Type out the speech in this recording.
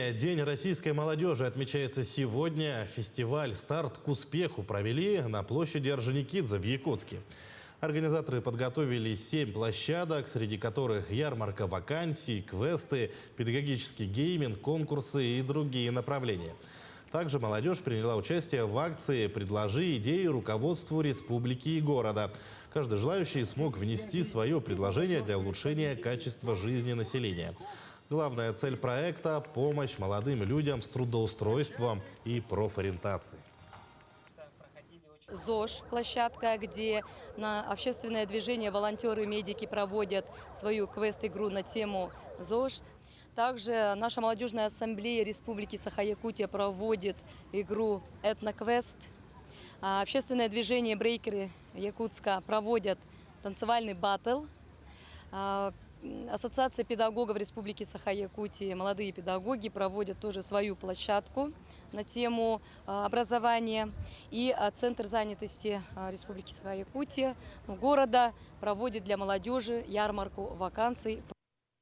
День российской молодежи отмечается сегодня. Фестиваль «Старт к успеху» провели на площади Орджоникидзе в Якутске. Организаторы подготовили 7 площадок, среди которых ярмарка вакансий, квесты, педагогический гейминг, конкурсы и другие направления. Также молодежь приняла участие в акции «Предложи идеи руководству республики и города». Каждый желающий смог внести свое предложение для улучшения качества жизни населения. Главная цель проекта – помощь молодым людям с трудоустройством и профориентацией. ЗОЖ – площадка, где на общественное движение волонтеры, медики проводят свою квест-игру на тему ЗОЖ. Также наша молодежная ассамблея Республики Саха-Якутия проводит игру «Этноквест». Общественное движение «Брейкеры» Якутска проводят танцевальный баттл. Ассоциация педагогов Республики Саха-Якутия, молодые педагоги, проводят тоже свою площадку на тему образования. И Центр занятости Республики Саха-Якутия города проводит для молодежи ярмарку вакансий.